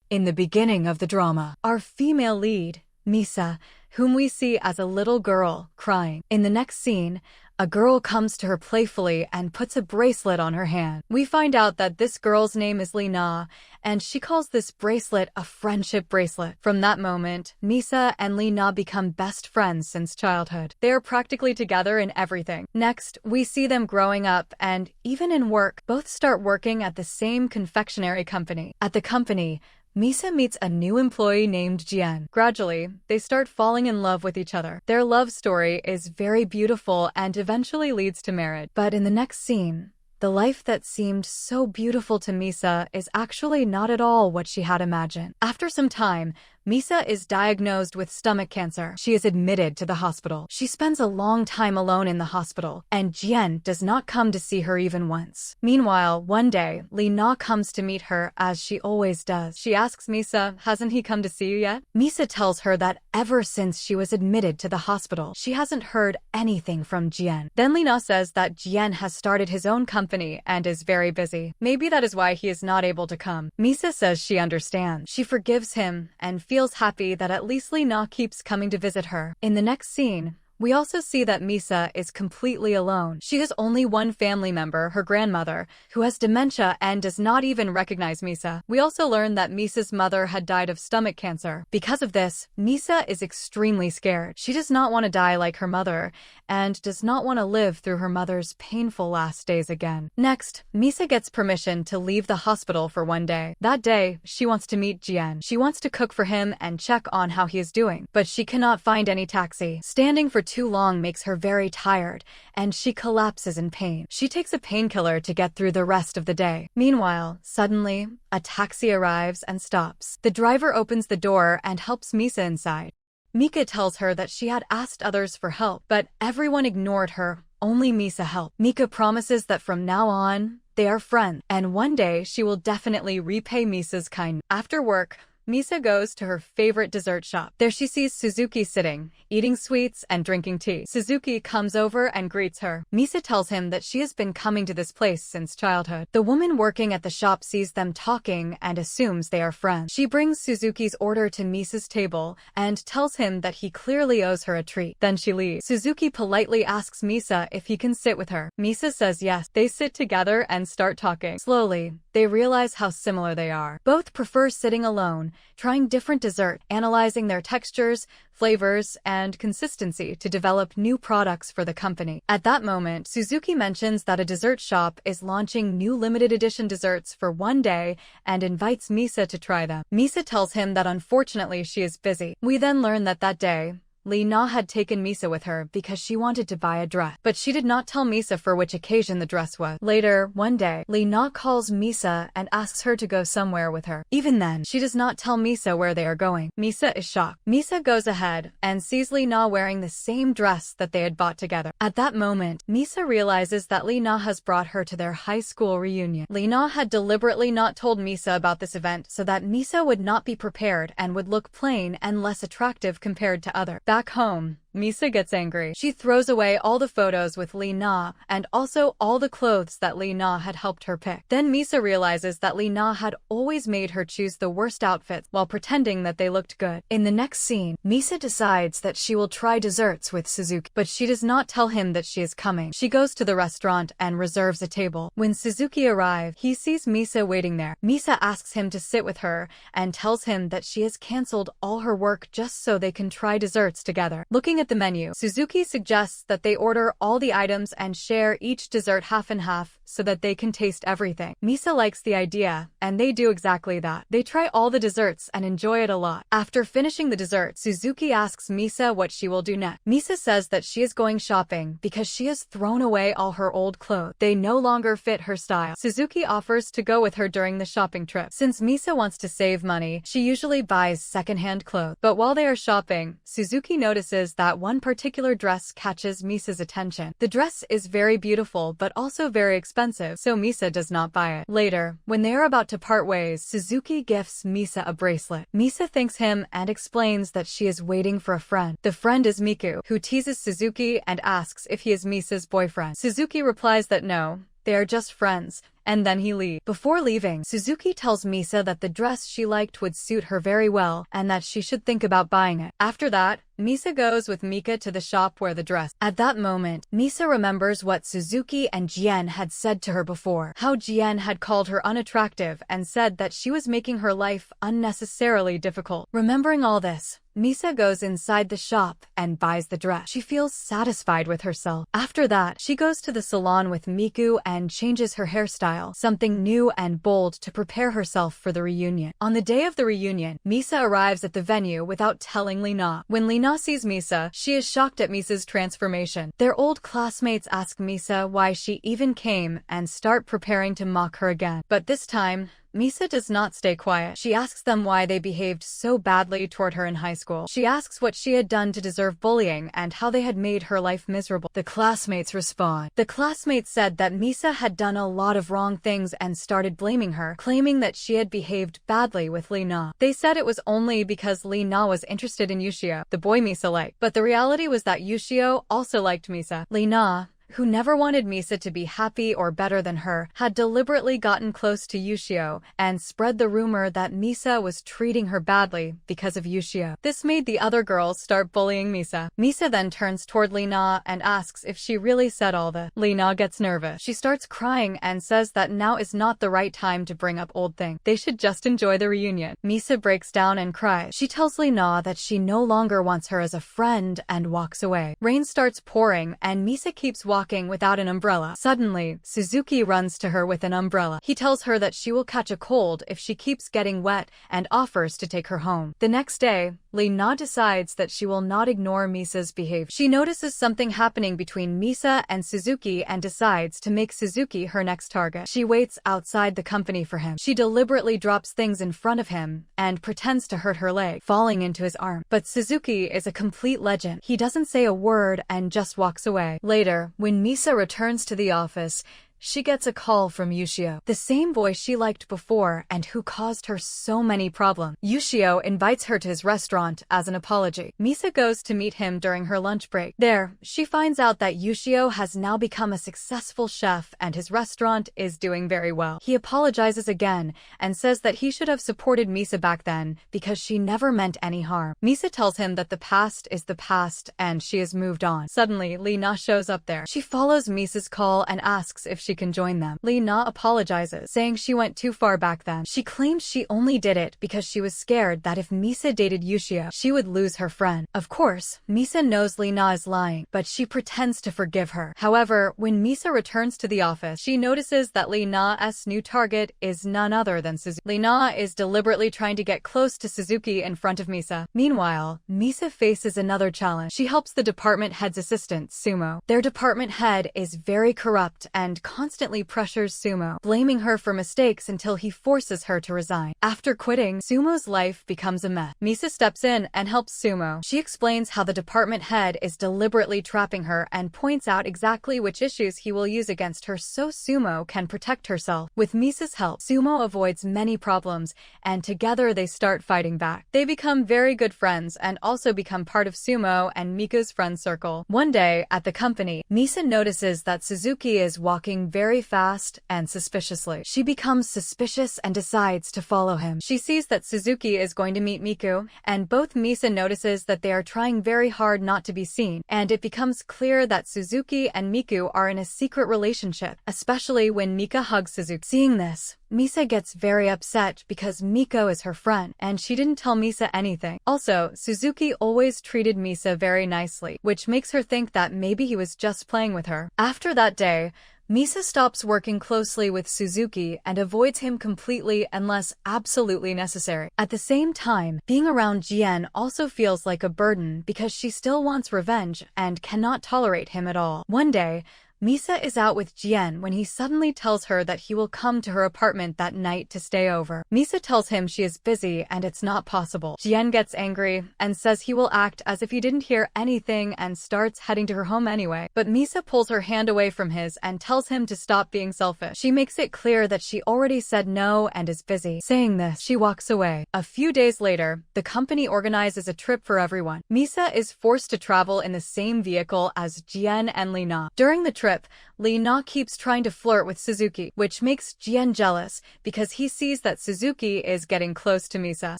In the beginning of the drama, our female lead, Misa, whom we see as a little girl, crying. In the next scene, a girl comes to her playfully and puts a bracelet on her hand. We find out that this girl's name is Lina, and she calls this bracelet a friendship bracelet. From that moment, Misa and Lina become best friends since childhood. They are practically together in everything. Next, we see them growing up, and even in work, both start working at the same confectionery company. At the company, Misa meets a new employee named Jian. Gradually, they start falling in love with each other. Their love story is very beautiful and eventually leads to marriage. But in the next scene, the life that seemed so beautiful to Misa is actually not at all what she had imagined. After some time, Misa is diagnosed with stomach cancer. She is admitted to the hospital. She spends a long time alone in the hospital, and Jian does not come to see her even once. Meanwhile, one day, Lina comes to meet her as she always does. She asks Misa, hasn't he come to see you yet? Misa tells her that ever since she was admitted to the hospital, she hasn't heard anything from Jian. Then Lina says that Jian has started his own company and is very busy. Maybe that is why he is not able to come. Misa says she understands. She forgives him and feels happy that at least Lina keeps coming to visit her. In the next scene, we also see that Misa is completely alone. She has only one family member, her grandmother, who has dementia and does not even recognize Misa. We also learn that Misa's mother had died of stomach cancer. Because of this, Misa is extremely scared. She does not want to die like her mother and does not want to live through her mother's painful last days again. Next, Misa gets permission to leave the hospital for one day. That day, she wants to meet Jian. She wants to cook for him and check on how he is doing, but she cannot find any taxi. Standing for too long makes her very tired, and she collapses in pain. She takes a painkiller to get through the rest of the day. Meanwhile, suddenly, a taxi arrives and stops. The driver opens the door and helps Misa inside. Mika tells her that she had asked others for help, but everyone ignored her. Only Misa helped. Mika promises that from now on, they are friends, and one day she will definitely repay Misa's kindness. After work, Misa goes to her favorite dessert shop. There she sees Suzuki sitting, eating sweets and drinking tea. Suzuki comes over and greets her. Misa tells him that she has been coming to this place since childhood. The woman working at the shop sees them talking and assumes they are friends. She brings Suzuki's order to Misa's table and tells him that he clearly owes her a treat. Then she leaves. Suzuki politely asks Misa if he can sit with her. Misa says yes. They sit together and start talking. Slowly, they realize how similar they are. Both prefer sitting alone, trying different desserts, analyzing their textures, flavors, and consistency to develop new products for the company. At that moment, Suzuki mentions that a dessert shop is launching new limited edition desserts for one day and invites Misa to try them. Misa tells him that unfortunately she is busy. We then learn that that day, Lina had taken Misa with her because she wanted to buy a dress, but she did not tell Misa for which occasion the dress was. Later, one day, Lina calls Misa and asks her to go somewhere with her. Even then, she does not tell Misa where they are going. Misa is shocked. Misa goes ahead and sees Lina wearing the same dress that they had bought together. At that moment, Misa realizes that Lina has brought her to their high school reunion. Lina had deliberately not told Misa about this event so that Misa would not be prepared and would look plain and less attractive compared to others. Back home, Misa gets angry. She throws away all the photos with Lina and also all the clothes that Lina had helped her pick. Then Misa realizes that Lina had always made her choose the worst outfits while pretending that they looked good. In the next scene, Misa decides that she will try desserts with Suzuki, but she does not tell him that she is coming. She goes to the restaurant and reserves a table. When Suzuki arrives, he sees Misa waiting there. Misa asks him to sit with her and tells him that she has canceled all her work just so they can try desserts together. Looking at the menu, Suzuki suggests that they order all the items and share each dessert half and half so that they can taste everything. Misa likes the idea, and they do exactly that. They try all the desserts and enjoy it a lot. After finishing the dessert, Suzuki asks Misa what she will do next. Misa says that she is going shopping because she has thrown away all her old clothes. They no longer fit her style. Suzuki offers to go with her during the shopping trip. Since Misa wants to save money, she usually buys secondhand clothes. But while they are shopping, Suzuki notices that one particular dress catches Misa's attention. The dress is very beautiful but also very expensive, so Misa does not buy it. Later, when they are about to part ways, Suzuki gifts Misa a bracelet. Misa thanks him and explains that she is waiting for a friend. The friend is Miku, who teases Suzuki and asks if he is Misa's boyfriend. Suzuki replies that no, they are just friends, and then he leaves. Before leaving, Suzuki tells Misa that the dress she liked would suit her very well and that she should think about buying it. After that, Misa goes with Mika to the shop where the dress. At that moment, Misa remembers what Suzuki and Jien had said to her before. How Jien had called her unattractive and said that she was making her life unnecessarily difficult. Remembering all this, Misa goes inside the shop and buys the dress. She feels satisfied with herself. After that, she goes to the salon with Miku and changes her hairstyle, something new and bold to prepare herself for the reunion. On the day of the reunion, Misa arrives at the venue without telling Lina. When Lina sees Misa, she is shocked at Misa's transformation. Their old classmates ask Misa why she even came and start preparing to mock her again. But this time, Misa does not stay quiet. She asks them why they behaved so badly toward her in high school. She asks what she had done to deserve bullying and how they had made her life miserable. The classmates respond. The classmates said that Misa had done a lot of wrong things and started blaming her, claiming that she had behaved badly with Lina. They said it was only because Lina was interested in Yushio, the boy Misa liked. But the reality was that Yushio also liked Misa. Lina, who never wanted Misa to be happy or better than her, had deliberately gotten close to Yushio and spread the rumor that Misa was treating her badly because of Yushio. This made the other girls start bullying Misa. Misa then turns toward Lina and asks if she really said all that. Lina gets nervous. She starts crying and says that now is not the right time to bring up old things. They should just enjoy the reunion. Misa breaks down and cries. She tells Lina that she no longer wants her as a friend and walks away. Rain starts pouring and Misa keeps walking without an umbrella. Suddenly, Suzuki runs to her with an umbrella. He tells her that she will catch a cold if she keeps getting wet and offers to take her home. The next day, Lina decides that she will not ignore Misa's behavior. She notices something happening between Misa and Suzuki and decides to make Suzuki her next target. She waits outside the company for him. She deliberately drops things in front of him and pretends to hurt her leg, falling into his arm. But Suzuki is a complete legend. He doesn't say a word and just walks away. Later, when Misa returns to the office, she gets a call from Yushio, the same boy she liked before and who caused her so many problems. Yushio invites her to his restaurant as an apology. Misa goes to meet him during her lunch break. There, she finds out that Yushio has now become a successful chef and his restaurant is doing very well. He apologizes again and says that he should have supported Misa back then because she never meant any harm. Misa tells him that the past is the past and she has moved on. Suddenly, Lina shows up there. She follows Misa's call and asks if she can join them. Lina apologizes, saying she went too far back then. She claims she only did it because she was scared that if Misa dated Yushio, she would lose her friend. Of course, Misa knows Lina is lying, but she pretends to forgive her. However, when Misa returns to the office, she notices that Lina's new target is none other than Suzuki. Lina is deliberately trying to get close to Suzuki in front of Misa. Meanwhile, Misa faces another challenge. She helps the department head's assistant, Sumo. Their department head is very corrupt and constantly pressures Sumo, blaming her for mistakes until he forces her to resign. After quitting, Sumo's life becomes a mess. Misa steps in and helps Sumo. She explains how the department head is deliberately trapping her and points out exactly which issues he will use against her so Sumo can protect herself. With Misa's help, Sumo avoids many problems, and together they start fighting back. They become very good friends and also become part of Sumo and Mika's friend circle. One day, at the company, Misa notices that Suzuki is walking very fast and suspiciously. She becomes suspicious and decides to follow him. She sees that Suzuki is going to meet Miku, and both Misa notices that they are trying very hard not to be seen, and it becomes clear that Suzuki and Miku are in a secret relationship, especially when Mika hugs Suzuki. Seeing this, Misa gets very upset because Miko is her friend, and she didn't tell Misa anything. Also, Suzuki always treated Misa very nicely, which makes her think that maybe he was just playing with her. After that day, Misa stops working closely with Suzuki and avoids him completely unless absolutely necessary. At the same time, being around Jien also feels like a burden because she still wants revenge and cannot tolerate him at all. One day, Misa is out with Jien when he suddenly tells her that he will come to her apartment that night to stay over. Misa tells him she is busy and it's not possible. Jien gets angry and says he will act as if he didn't hear anything and starts heading to her home anyway. But Misa pulls her hand away from his and tells him to stop being selfish. She makes it clear that she already said no and is busy. Saying this, she walks away. A few days later, the company organizes a trip for everyone. Misa is forced to travel in the same vehicle as Jien and Lina. During the trip, trip, Lee Na keeps trying to flirt with Suzuki, which makes Jian jealous because he sees that Suzuki is getting close to Misa.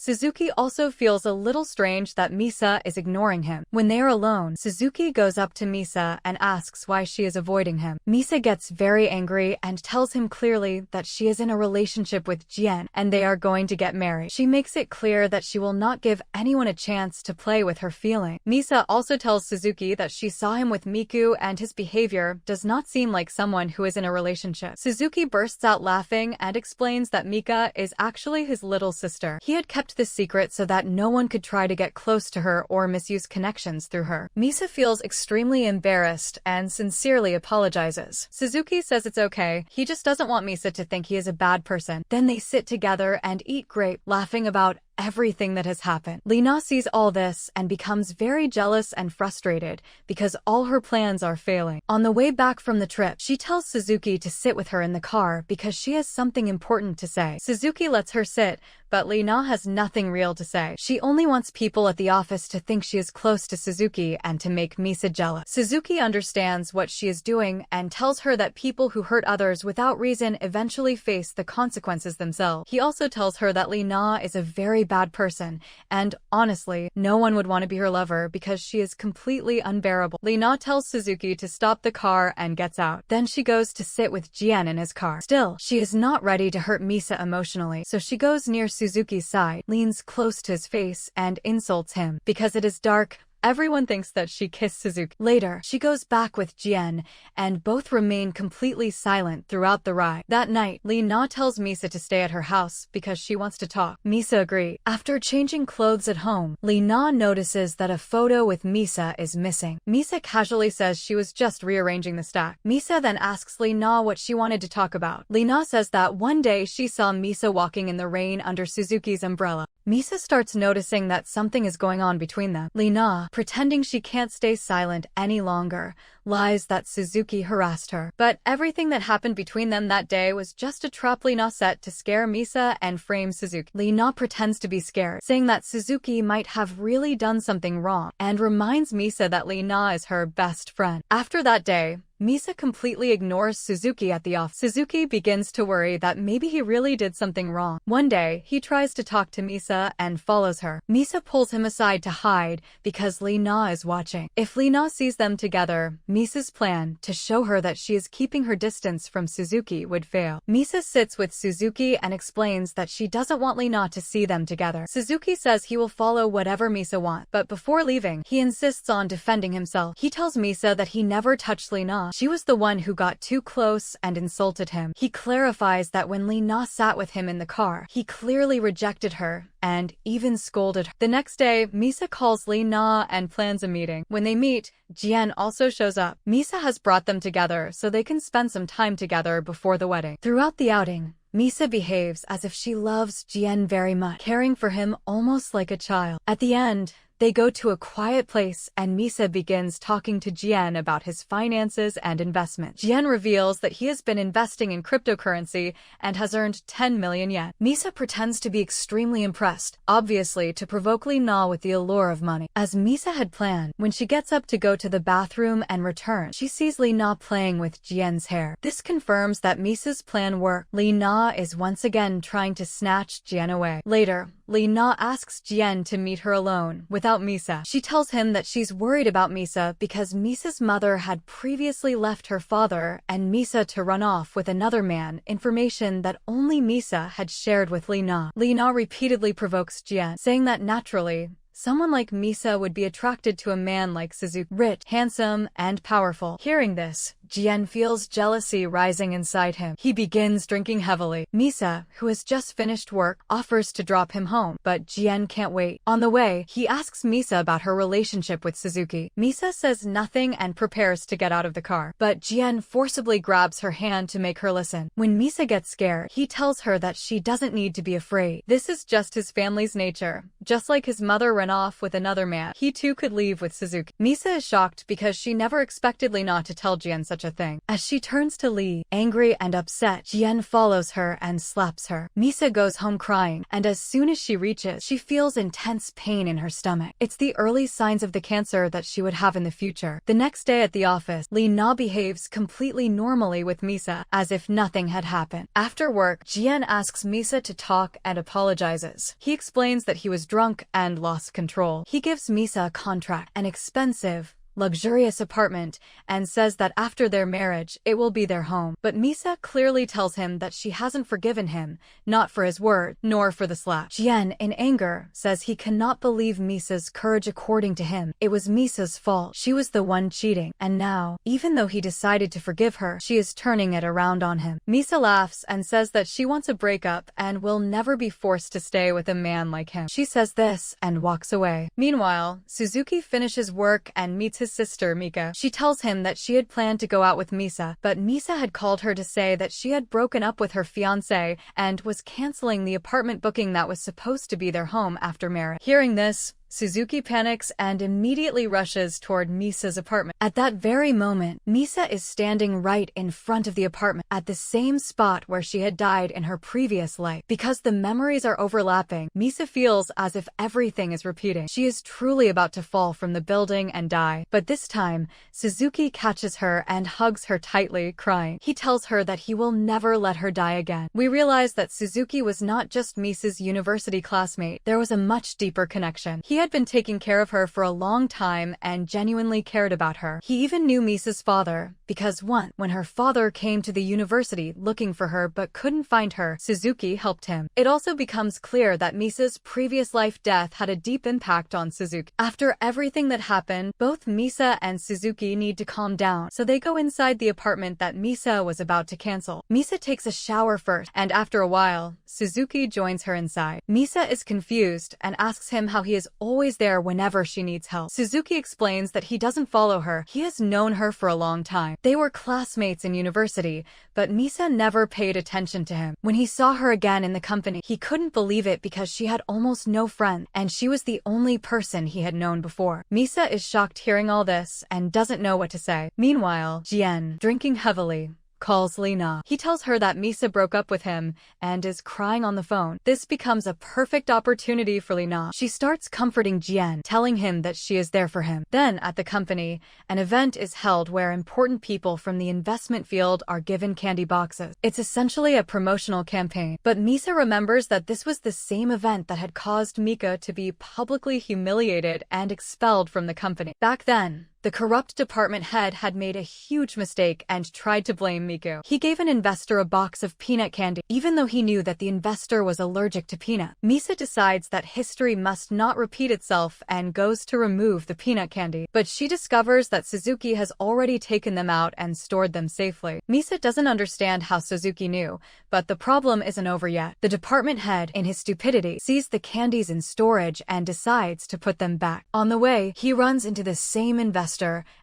Suzuki also feels a little strange that Misa is ignoring him. When they are alone, Suzuki goes up to Misa and asks why she is avoiding him. Misa gets very angry and tells him clearly that she is in a relationship with Jian and they are going to get married. She makes it clear that she will not give anyone a chance to play with her feelings. Misa also tells Suzuki that she saw him with Miku and his behavior does not seem like someone who is in a relationship. Suzuki bursts out laughing and explains that Mika is actually his little sister. He had kept this secret so that no one could try to get close to her or misuse connections through her. Misa feels extremely embarrassed and sincerely apologizes. Suzuki says it's okay, he just doesn't want Misa to think he is a bad person. Then they sit together and eat grape, laughing about everything that has happened. Lee Na sees all this and becomes very jealous and frustrated because all her plans are failing. On the way back from the trip, she tells Suzuki to sit with her in the car because she has something important to say. Suzuki lets her sit, but Lee Na has nothing real to say. She only wants people at the office to think she is close to Suzuki and to make Misa jealous. Suzuki understands what she is doing and tells her that people who hurt others without reason eventually face the consequences themselves. He also tells her that Lee Na is a very bad person, and honestly, no one would want to be her lover because she is completely unbearable. Lee Na tells Suzuki to stop the car and gets out. Then she goes to sit with Jian in his car. Still, she is not ready to hurt Misa emotionally, so she goes near Suzuki's side, leans close to his face, and insults him. Because it is dark, everyone thinks that she kissed Suzuki. Later, she goes back with Jian, and both remain completely silent throughout the ride. That night, Lee Na tells Misa to stay at her house because she wants to talk. Misa agrees. After changing clothes at home, Lee Na notices that a photo with Misa is missing. Misa casually says she was just rearranging the stack. Misa then asks Lee Na what she wanted to talk about. Lee Na says that one day she saw Misa walking in the rain under Suzuki's umbrella. Misa starts noticing that something is going on between them. Lee Na, pretending she can't stay silent any longer, lies that Suzuki harassed her. But everything that happened between them that day was just a trap Lee Na set to scare Misa and frame Suzuki. Lee Na pretends to be scared, saying that Suzuki might have really done something wrong, and reminds Misa that Lee Na is her best friend. After that day, Misa completely ignores Suzuki at the office. Suzuki begins to worry that maybe he really did something wrong. One day, he tries to talk to Misa and follows her. Misa pulls him aside to hide because Lee Na is watching. If Lee Na sees them together, Misa's plan to show her that she is keeping her distance from Suzuki would fail. Misa sits with Suzuki and explains that she doesn't want Lee Na to see them together. Suzuki says he will follow whatever Misa wants, but before leaving, he insists on defending himself. He tells Misa that he never touched Lee Na. She was the one who got too close and insulted him. He clarifies that when Lee Na sat with him in the car, he clearly rejected her and even scolded her. The next day, Misa calls Lee Na and plans a meeting. When they meet, Jian also shows up. Misa has brought them together so they can spend some time together before the wedding. Throughout the outing, Misa behaves as if she loves Jian very much, caring for him almost like a child. At the end, they go to a quiet place and Misa begins talking to Jian about his finances and investments. Jian reveals that he has been investing in cryptocurrency and has earned 10 million yen. Misa pretends to be extremely impressed, obviously to provoke Lee Na with the allure of money. As Misa had planned, when she gets up to go to the bathroom and returns, she sees Lee Na playing with Jian's hair. This confirms that Misa's plan worked. Lee Na is once again trying to snatch Jian away. Later, Lee Na asks Jian to meet her alone, without Misa. She tells him that she's worried about Misa because Misa's mother had previously left her father and Misa to run off with another man, information that only Misa had shared with Lee Na. Lee Na repeatedly provokes Jian, saying that naturally, someone like Misa would be attracted to a man like Suzuki, rich, handsome, and powerful. Hearing this, Jian feels jealousy rising inside him. He begins drinking heavily. Misa, who has just finished work, offers to drop him home, but Jian can't wait. On the way, he asks Misa about her relationship with Suzuki. Misa says nothing and prepares to get out of the car, but Jian forcibly grabs her hand to make her listen. When Misa gets scared, he tells her that she doesn't need to be afraid. This is just his family's nature. Just like his mother ran off with another man, he too could leave with Suzuki. Misa is shocked because she never expected Lee Na to tell Jian such such a thing. As she turns to leave, angry and upset, Jian follows her and slaps her. Misa goes home crying, and as soon as she reaches, she feels intense pain in her stomach. It's the early signs of the cancer that she would have in the future. The next day at the office, Lee-na behaves completely normally with Misa, as if nothing had happened. After work, Jian asks Misa to talk and apologizes. He explains that he was drunk and lost control. He gives Misa a contract, an expensive, luxurious apartment, and says that after their marriage, it will be their home. But Misa clearly tells him that she hasn't forgiven him, not for his word, nor for the slap. Jian, in anger, says he cannot believe Misa's courage. According to him, it was Misa's fault. She was the one cheating. And now, even though he decided to forgive her, she is turning it around on him. Misa laughs and says that she wants a breakup and will never be forced to stay with a man like him. She says this and walks away. Meanwhile, Suzuki finishes work and meets his sister Mika. She tells him that she had planned to go out with Misa, but Misa had called her to say that she had broken up with her fiancé and was canceling the apartment booking that was supposed to be their home after marriage. Hearing this, Suzuki panics and immediately rushes toward Misa's apartment. At that very moment, Misa is standing right in front of the apartment, at the same spot where she had died in her previous life. Because the memories are overlapping, Misa feels as if everything is repeating. She is truly about to fall from the building and die. But this time, Suzuki catches her and hugs her tightly, crying. He tells her that he will never let her die again. We realize that Suzuki was not just Misa's university classmate. There was a much deeper connection. He had been taking care of her for a long time and genuinely cared about her. He even knew Misa's father, because once, when her father came to the university looking for her but couldn't find her, Suzuki helped him. It also becomes clear that Misa's previous life death had a deep impact on Suzuki. After everything that happened, both Misa and Suzuki need to calm down, so they go inside the apartment that Misa was about to cancel. Misa takes a shower first, and after a while, Suzuki joins her inside. Misa is confused and asks him how he is always there whenever she needs help. Suzuki explains that he doesn't follow her. He has known her for a long time. They were classmates in university, but Misa never paid attention to him. When he saw her again in the company, he couldn't believe it because she had almost no friends, and she was the only person he had known before. Misa is shocked hearing all this and doesn't know what to say. Meanwhile, Jian, drinking heavily, calls Lee-na. He tells her that Misa broke up with him and is crying on the phone. This becomes a perfect opportunity for Lee-na. She starts comforting Jian, telling him that she is there for him. Then, at the company, an event is held where important people from the investment field are given candy boxes. It's essentially a promotional campaign. But Misa remembers that this was the same event that had caused Mika to be publicly humiliated and expelled from the company. Back then, the corrupt department head had made a huge mistake and tried to blame Miku. He gave an investor a box of peanut candy, even though he knew that the investor was allergic to peanut. Misa decides that history must not repeat itself and goes to remove the peanut candy. But she discovers that Suzuki has already taken them out and stored them safely. Misa doesn't understand how Suzuki knew, but the problem isn't over yet. The department head, in his stupidity, sees the candies in storage and decides to put them back. On the way, he runs into the same investor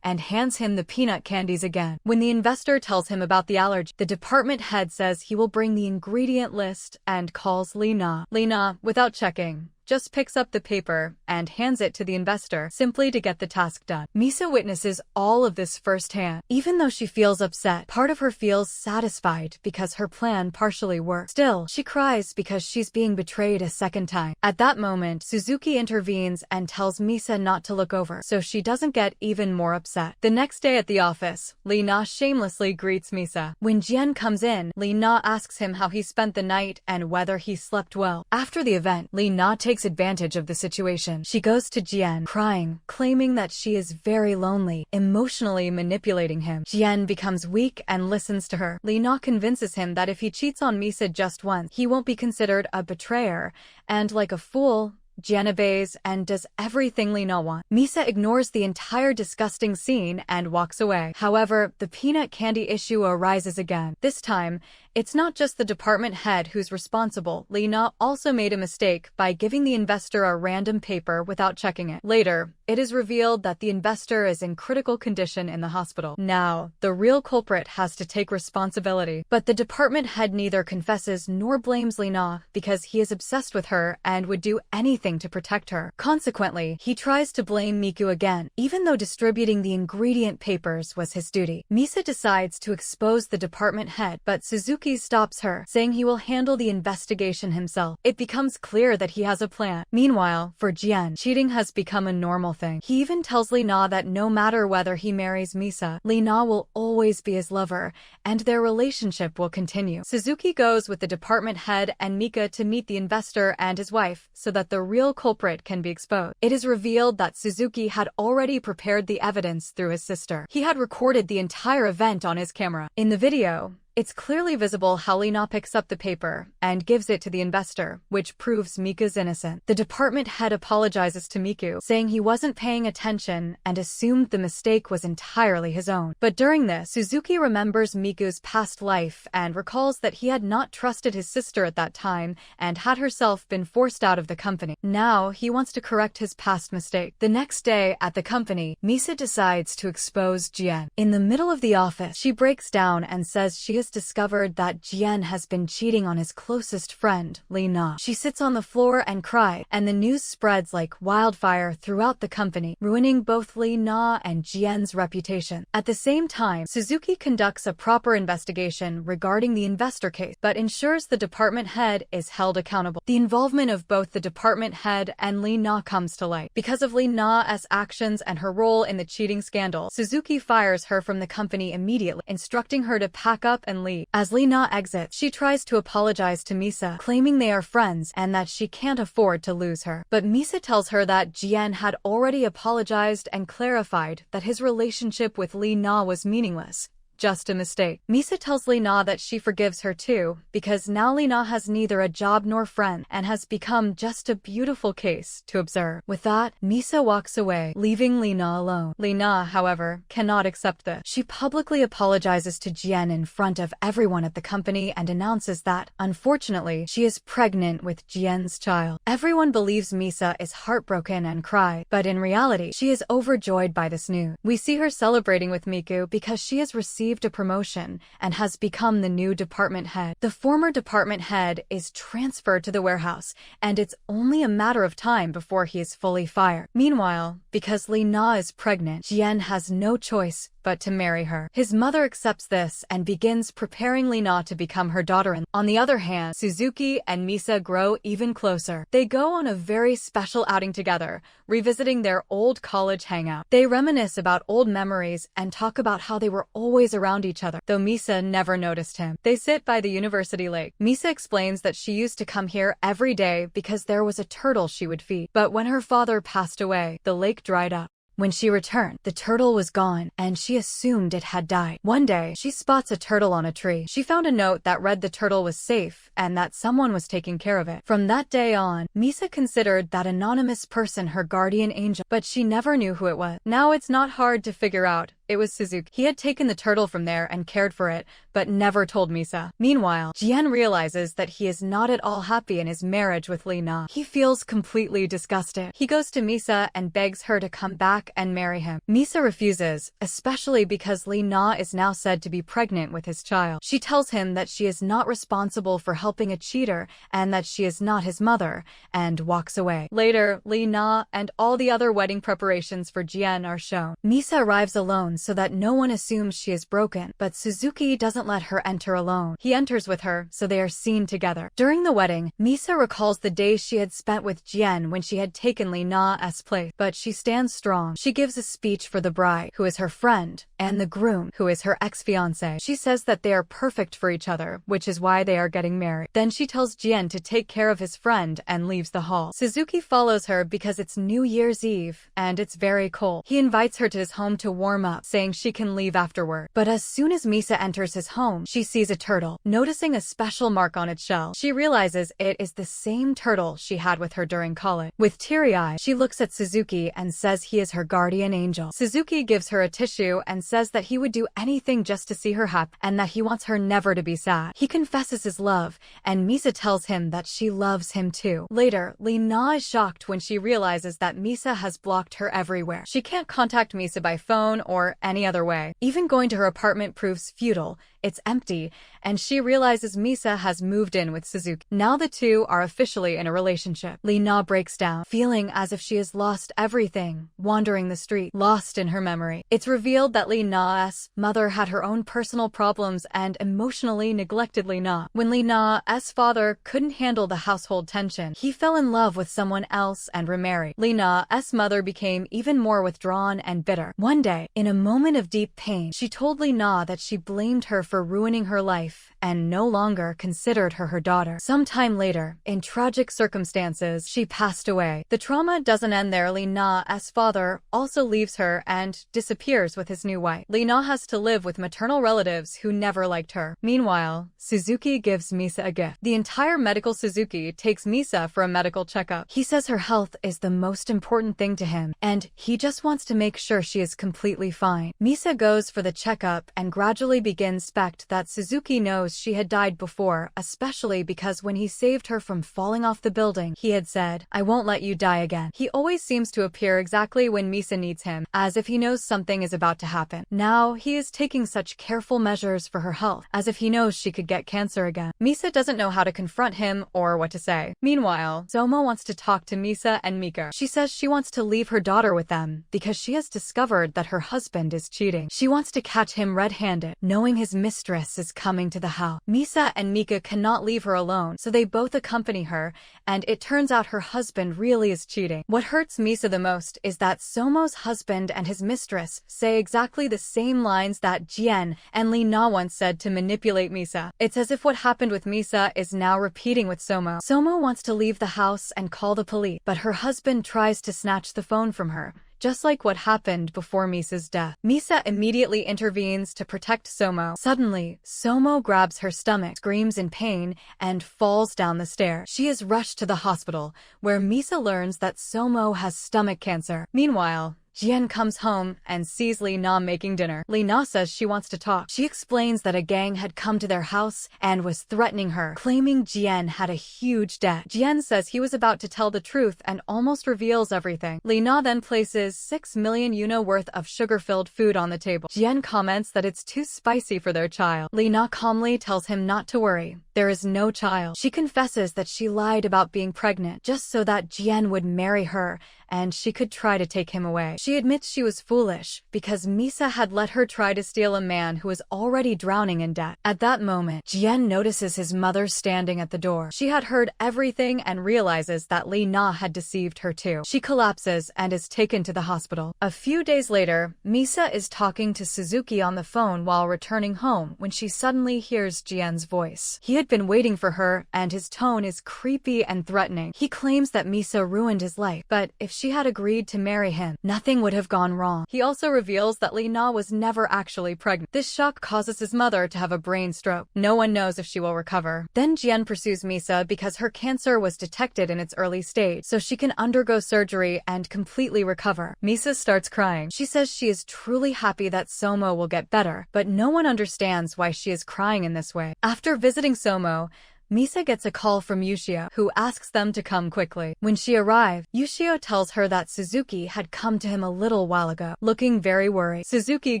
and hands him the peanut candies again. When the investor tells him about the allergy, the department head says he will bring the ingredient list and calls Lee-na. Lee-na, without checking, just picks up the paper and hands it to the investor simply to get the task done. Misa witnesses all of this firsthand. Even though she feels upset, part of her feels satisfied because her plan partially worked. Still, she cries because she's being betrayed a second time. At that moment, Suzuki intervenes and tells Misa not to look over, so she doesn't get even more upset. The next day at the office, Lee-na shamelessly greets Misa. When Jian comes in, Lee-na asks him how he spent the night and whether he slept well. After the event, Lee-na takes advantage of the situation. She goes to Jian, crying, claiming that she is very lonely, emotionally manipulating him. Jian becomes weak and listens to her. Lee-na convinces him that if he cheats on Misa just once, he won't be considered a betrayer, and like a fool, Jian obeys and does everything Lee-na wants. Misa ignores the entire disgusting scene and walks away. However, the peanut candy issue arises again. This time, it's not just the department head who's responsible. Lee-na also made a mistake by giving the investor a random paper without checking it. Later, it is revealed that the investor is in critical condition in the hospital. Now, the real culprit has to take responsibility, but the department head neither confesses nor blames Lina because he is obsessed with her and would do anything to protect her. Consequently, he tries to blame Miku again, even though distributing the ingredient papers was his duty. Misa decides to expose the department head, but Suzuki stops her, saying he will handle the investigation himself. It becomes clear that he has a plan. Meanwhile, for Jian, cheating has become a normal thing. He even tells Lina that no matter whether he marries Misa, Lina will always be his lover, and their relationship will continue. Suzuki goes with the department head and Mika to meet the investor and his wife, so that the real culprit can be exposed. It is revealed that Suzuki had already prepared the evidence through his sister. He had recorded the entire event on his camera. In the video, it's clearly visible how Lina picks up the paper and gives it to the investor, which proves Mika's innocent. The department head apologizes to Miku, saying he wasn't paying attention and assumed the mistake was entirely his own. But during this, Suzuki remembers Miku's past life and recalls that he had not trusted his sister at that time and had herself been forced out of the company. Now, he wants to correct his past mistake. The next day, at the company, Misa decides to expose Jian. In the middle of the office, she breaks down and says she has discovered that Jian has been cheating on his closest friend, Lina. She sits on the floor and cries, and the news spreads like wildfire throughout the company, ruining both Lina and Jian's reputation. At the same time, Suzuki conducts a proper investigation regarding the investor case, but ensures the department head is held accountable. The involvement of both the department head and Lina comes to light. Because of Lina's actions and her role in the cheating scandal, Suzuki fires her from the company immediately, instructing her to pack up and leave. As Lina exits, she tries to apologize to Misa, claiming they are friends and that she can't afford to lose her. But Misa tells her that Jian had already apologized and clarified that his relationship with Lina was meaningless. Just a mistake. Misa tells Lina that she forgives her too, because now Lina has neither a job nor friend and has become just a beautiful case to observe. With that, Misa walks away, leaving Lina alone. Lina, however, cannot accept this. She publicly apologizes to Jian in front of everyone at the company and announces that, unfortunately, she is pregnant with Jian's child. Everyone believes Misa is heartbroken and cries, but in reality, she is overjoyed by this news. We see her celebrating with Miku because she has received a promotion and has become the new department head. The former department head is transferred to the warehouse, and it's only a matter of time before he is fully fired. Meanwhile, because Lina is pregnant, Jian has no choice but to marry her. His mother accepts this and begins preparing Lina to become her daughter-in-law. On the other hand, Suzuki and Misa grow even closer. They go on a very special outing together, revisiting their old college hangout. They reminisce about old memories and talk about how they were always around each other, though Misa never noticed him. They sit by the university lake. Misa explains that she used to come here every day because there was a turtle she would feed. But when her father passed away, the lake dried up. When she returned, the turtle was gone, and she assumed it had died. One day, she spots a turtle on a tree. She found a note that read the turtle was safe and that someone was taking care of it. From that day on, Misa considered that anonymous person her guardian angel, but she never knew who it was. Now it's not hard to figure out. It was Suzuki. He had taken the turtle from there and cared for it, but never told Misa. Meanwhile, Jian realizes that he is not at all happy in his marriage with Lina. He feels completely disgusted. He goes to Misa and begs her to come back and marry him. Misa refuses, especially because Lina is now said to be pregnant with his child. She tells him that she is not responsible for helping a cheater and that she is not his mother, and walks away. Later, Lina and all the other wedding preparations for Jian are shown. Misa arrives alone so that no one assumes she is broken, but Suzuki doesn't let her enter alone. He enters with her, so they are seen together. During the wedding, Misa recalls the days she had spent with Jian when she had taken Lina's place, but she stands strong. She gives a speech for the bride, who is her friend, and the groom, who is her ex-fiancé. She says that they are perfect for each other, which is why they are getting married. Then she tells Jian to take care of his friend and leaves the hall. Suzuki follows her because it's New Year's Eve, and it's very cold. He invites her to his home to warm up, saying she can leave afterward. But as soon as Misa enters his home, she sees a turtle. Noticing a special mark on its shell, she realizes it is the same turtle she had with her during college. With teary eyes, she looks at Suzuki and says he is her guardian angel. Suzuki gives her a tissue and says that he would do anything just to see her happy and that he wants her never to be sad. He confesses his love, and Misa tells him that she loves him too. Later, Lee-na is shocked when she realizes that Misa has blocked her everywhere. She can't contact Misa by phone or any other way. Even going to her apartment proves futile. It's empty, and she realizes Misa has moved in with Suzuki. Now the two are officially in a relationship. Lee-na breaks down, feeling as if she has lost everything, wandering the street, lost in her memory. It's revealed that Lee-na's mother had her own personal problems and emotionally neglected Lee-na. When Lee-na's father couldn't handle the household tension, he fell in love with someone else and remarried. Lee-na's mother became even more withdrawn and bitter. One day, in a moment of deep pain, she told Lee-na that she blamed her for ruining her life and no longer considered her daughter. Sometime later, in tragic circumstances, she passed away. The trauma doesn't end there. Lee-na's father also leaves her and disappears with his new wife. Lee-na has to live with maternal relatives who never liked her. Meanwhile, Suzuki gives Misa a gift. The entire medical Suzuki takes Misa for a medical checkup. He says her health is the most important thing to him, and he just wants to make sure she is completely fine. Misa goes for the checkup and gradually begins to suspect that Suzuki knows she had died before, especially because when he saved her from falling off the building, he had said, "I won't let you die again." He always seems to appear exactly when Misa needs him, as if he knows something is about to happen. Now, he is taking such careful measures for her health, as if he knows she could get cancer again. Misa doesn't know how to confront him or what to say. Meanwhile, Somo wants to talk to Misa and Mika. She says she wants to leave her daughter with them because she has discovered that her husband is cheating. She wants to catch him red-handed, knowing his mistress is coming to the house. Misa and Mika cannot leave her alone, so they both accompany her, and it turns out her husband really is cheating. What hurts Misa the most is that Somo's husband and his mistress say exactly the same lines that Jien and Lee-na once said to manipulate Misa. It's as if what happened with Misa is now repeating with Somo. Somo wants to leave the house and call the police, but her husband tries to snatch the phone from her, just like what happened before Misa's death. Misa immediately intervenes to protect Somo. Suddenly, Somo grabs her stomach, screams in pain, and falls down the stairs. She is rushed to the hospital, where Misa learns that Somo has stomach cancer. Meanwhile, Jien comes home and sees Lee-na making dinner. Lee-na says she wants to talk. She explains that a gang had come to their house and was threatening her, claiming Jien had a huge debt. Jien says he was about to tell the truth and almost reveals everything. Lee-na then places 6 million yuno worth of sugar-filled food on the table. Jien comments that it's too spicy for their child. Lee-na calmly tells him not to worry. There is no child. She confesses that she lied about being pregnant just so that Jien would marry her and she could try to take him away. She admits she was foolish because Misa had let her try to steal a man who was already drowning in debt. At that moment, Jien notices his mother standing at the door. She had heard everything and realizes that Lee-na had deceived her too. She collapses and is taken to the hospital. A few days later, Misa is talking to Suzuki on the phone while returning home when she suddenly hears Jien's voice. He had been waiting for her, and his tone is creepy and threatening. He claims that Misa ruined his life, but if she had agreed to marry him, nothing would have gone wrong. He also reveals that Lee-na was never actually pregnant. This shock causes his mother to have a brain stroke. No one knows if she will recover. Then Jien pursues Misa because her cancer was detected in its early stage, so she can undergo surgery and completely recover. Misa starts crying. She says she is truly happy that Somo will get better, but no one understands why she is crying in this way. After visiting Somo, Misa gets a call from Yushio, who asks them to come quickly. When she arrived, Yushio tells her that Suzuki had come to him a little while ago, looking very worried. Suzuki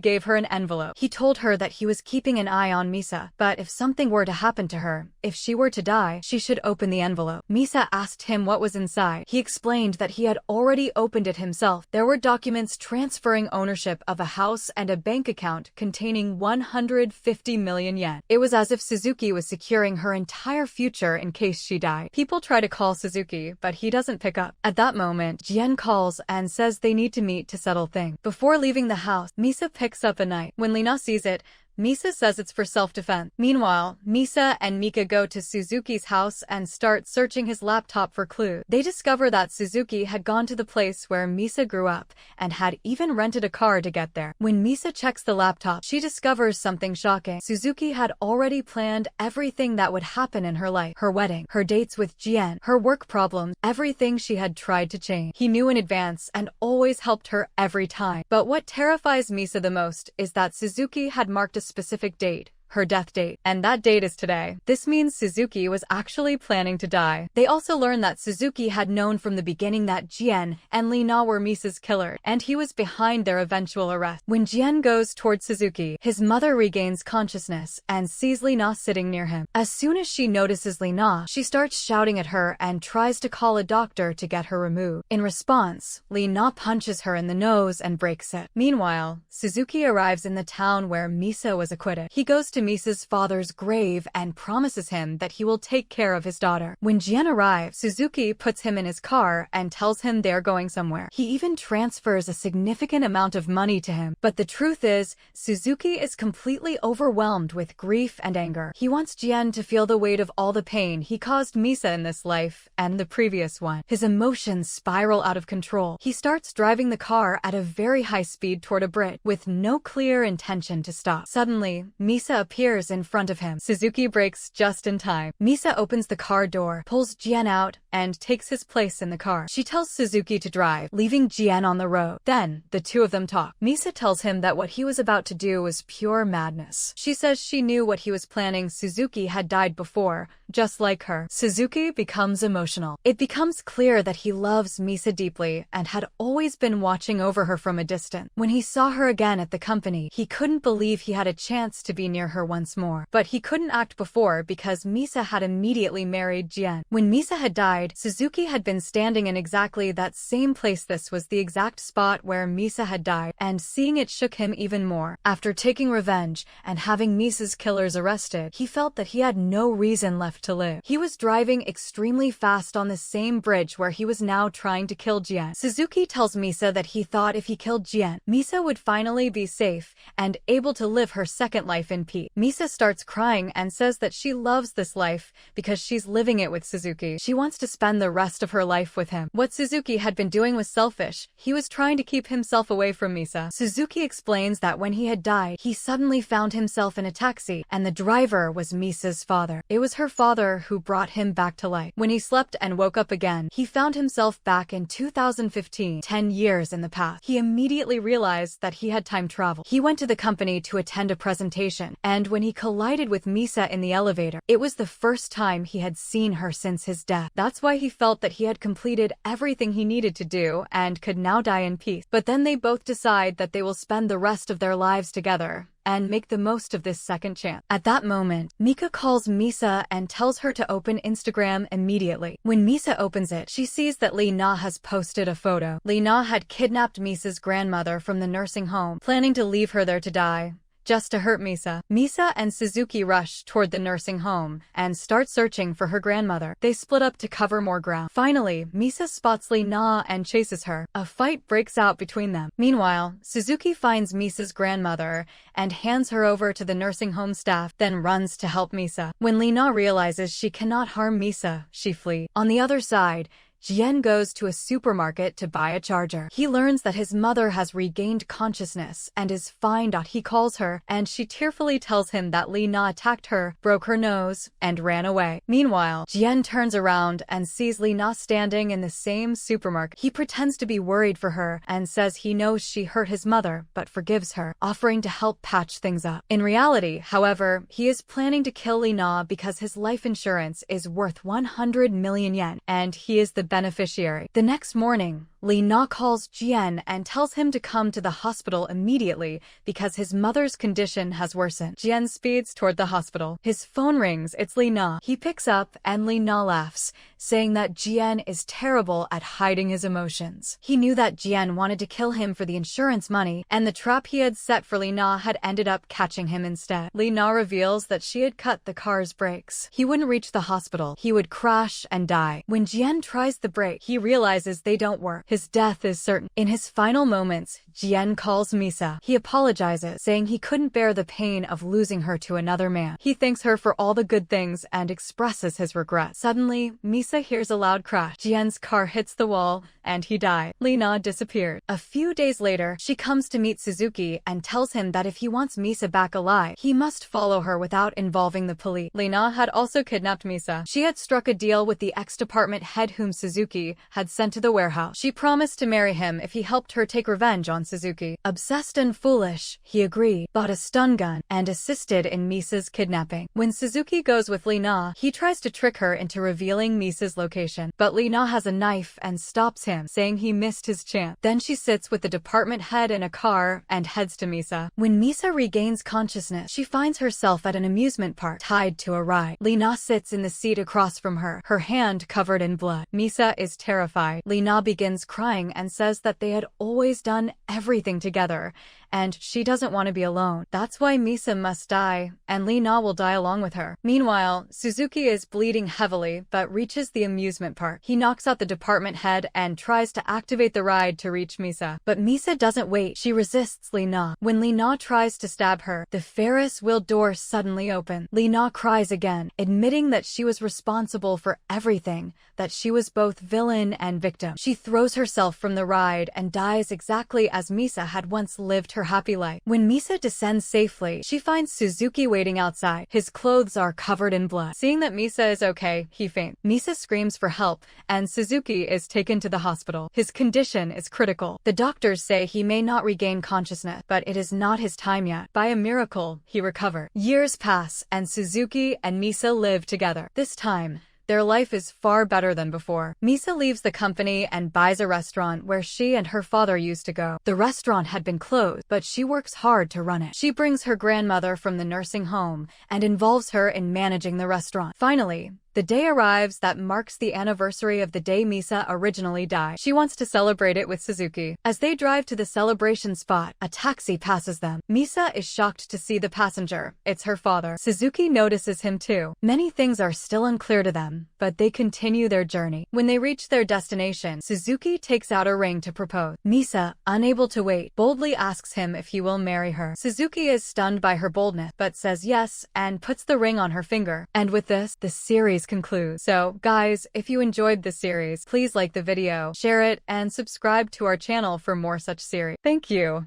gave her an envelope. He told her that he was keeping an eye on Misa, but if something were to happen to her, if she were to die, she should open the envelope. Misa asked him what was inside. He explained that he had already opened it himself. There were documents transferring ownership of a house and a bank account containing 150 million yen. It was as if Suzuki was securing her entire future in case she died. People try to call Suzuki, but he doesn't pick up. At that moment, Jien calls and says they need to meet to settle things. Before leaving the house, Misa picks up a knife. When Lee-na sees it, Misa says it's for self-defense. Meanwhile, Misa and Mika go to Suzuki's house and start searching his laptop for clues. They discover that Suzuki had gone to the place where Misa grew up and had even rented a car to get there. When Misa checks the laptop, she discovers something shocking. Suzuki had already planned everything that would happen in her life. Her wedding, her dates with Jien, her work problems, everything she had tried to change. He knew in advance and always helped her every time. But what terrifies Misa the most is that Suzuki had marked a specific date, her death date, and that date is today. This means Suzuki was actually planning to die. They also learn that Suzuki had known from the beginning that Jien and Lee Na were Misa's killer, and he was behind their eventual arrest. When Jien goes towards Suzuki, his mother regains consciousness and sees Lee Na sitting near him. As soon as she notices Lee Na, she starts shouting at her and tries to call a doctor to get her removed. In response, Lee Na punches her in the nose and breaks it. Meanwhile, Suzuki arrives in the town where Misa was acquitted. He goes to Misa's father's grave and promises him that he will take care of his daughter. When Jien arrives, Suzuki puts him in his car and tells him they're going somewhere. He even transfers a significant amount of money to him. But the truth is, Suzuki is completely overwhelmed with grief and anger. He wants Jien to feel the weight of all the pain he caused Misa in this life and the previous one. His emotions spiral out of control. He starts driving the car at a very high speed toward a bridge with no clear intention to stop. Suddenly, Misa appears in front of him. Suzuki brakes just in time. Misa opens the car door, pulls Jien out, and takes his place in the car. She tells Suzuki to drive, leaving Jien on the road. Then, the two of them talk. Misa tells him that what he was about to do was pure madness. She says she knew what he was planning. Suzuki had died before, just like her. Suzuki becomes emotional. It becomes clear that he loves Misa deeply and had always been watching over her from a distance. When he saw her again at the company, he couldn't believe he had a chance to be near her once more. But he couldn't act before because Misa had immediately married Jien. When Misa had died, Suzuki had been standing in exactly that same place. This was the exact spot where Misa had died, and seeing it shook him even more. After taking revenge and having Misa's killers arrested, he felt that he had no reason left to live. He was driving extremely fast on the same bridge where he was now trying to kill Jien. Suzuki tells Misa that he thought if he killed Jien, Misa would finally be safe and able to live her second life in peace. Misa starts crying and says that she loves this life because she's living it with Suzuki. She wants to spend the rest of her life with him. What Suzuki had been doing was selfish. He was trying to keep himself away from Misa. Suzuki explains that when he had died, he suddenly found himself in a taxi, and the driver was Misa's father. It was her father who brought him back to life. When he slept and woke up again, he found himself back in 2015, 10 years in the past. He immediately realized that he had time travel. He went to the company to attend a presentation, and when he collided with Misa in the elevator, it was the first time he had seen her since his death. That's why he felt that he had completed everything he needed to do and could now die in peace. But then they both decide that they will spend the rest of their lives together and make the most of this second chance. At that moment, Mika calls Misa and tells her to open Instagram immediately. When Misa opens it, she sees that Lee Na has posted a photo. Lee Na had kidnapped Misa's grandmother from the nursing home, planning to leave her there to die, just to hurt Misa. Misa and Suzuki rush toward the nursing home and start searching for her grandmother. They split up to cover more ground. Finally, Misa spots Lee Na and chases her. A fight breaks out between them. Meanwhile, Suzuki finds Misa's grandmother and hands her over to the nursing home staff, then runs to help Misa. When Lee Na realizes she cannot harm Misa, she flees. On the other side, Jien goes to a supermarket to buy a charger. He learns that his mother has regained consciousness and is fine. He calls her, and she tearfully tells him that Lee Na attacked her, broke her nose, and ran away. Meanwhile, Jien turns around and sees Lee Na standing in the same supermarket. He pretends to be worried for her and says he knows she hurt his mother, but forgives her, offering to help patch things up. In reality, however, he is planning to kill Lee Na because his life insurance is worth 100 million yen, and he is the beneficiary. The next morning, Lee Na calls Jien and tells him to come to the hospital immediately because his mother's condition has worsened. Jien speeds toward the hospital. His phone rings. It's Lee Na. He picks up and Lee Na laughs, saying that Jien is terrible at hiding his emotions. He knew that Jien wanted to kill him for the insurance money, and the trap he had set for Lee Na had ended up catching him instead. Lee Na reveals that she had cut the car's brakes. He wouldn't reach the hospital. He would crash and die. When Jien tries the brake, he realizes they don't work. His death is certain. In his final moments, Jien calls Misa. He apologizes, saying he couldn't bear the pain of losing her to another man. He thanks her for all the good things and expresses his regret. Suddenly, Misa hears a loud crash. Jien's car hits the wall, and he died. Lina disappeared. A few days later, she comes to meet Suzuki and tells him that if he wants Misa back alive, he must follow her without involving the police. Lina had also kidnapped Misa. She had struck a deal with the ex-department head whom Suzuki had sent to the warehouse. She promised to marry him if he helped her take revenge on Suzuki. Obsessed and foolish, he agreed, bought a stun gun, and assisted in Misa's kidnapping. When Suzuki goes with Lina, he tries to trick her into revealing Misa's location, but Lina has a knife and stops him, saying he missed his chance. Then she sits with the department head in a car and heads to Misa. When Misa regains consciousness, she finds herself at an amusement park, tied to a ride. Lina sits in the seat across from her, her hand covered in blood. Misa is terrified. Lina begins crying and says that they had always done everything together, and she doesn't want to be alone. That's why Misa must die, and Lina will die along with her. Meanwhile, Suzuki is bleeding heavily, but reaches the amusement park. He knocks out the department head and tries to activate the ride to reach Misa. But Misa doesn't wait. She resists Lina. When Lina tries to stab her, the Ferris wheel door suddenly opens. Lina cries again, admitting that she was responsible for everything, that she was both villain and victim. She throws herself from the ride and dies exactly as Misa had once lived her happy life. When Misa descends safely, she finds Suzuki waiting outside. His clothes are covered in blood. Seeing that Misa is okay, he faints. Misa screams for help, and Suzuki is taken to the hospital. His condition is critical. The doctors say he may not regain consciousness, but it is not his time yet. By a miracle, he recovered. Years pass, and Suzuki and Misa live together. This time, their life is far better than before. Misa leaves the company and buys a restaurant where she and her father used to go. The restaurant had been closed, but she works hard to run it. She brings her grandmother from the nursing home and involves her in managing the restaurant. Finally, the day arrives that marks the anniversary of the day Misa originally died. She wants to celebrate it with Suzuki. As they drive to the celebration spot, a taxi passes them. Misa is shocked to see the passenger. It's her father. Suzuki notices him too. Many things are still unclear to them, but they continue their journey. When they reach their destination, Suzuki takes out a ring to propose. Misa, unable to wait, boldly asks him if he will marry her. Suzuki is stunned by her boldness, but says yes and puts the ring on her finger. And with this, the series concludes. So, guys, if you enjoyed this series, please like the video, share it, and subscribe to our channel for more such series. Thank you.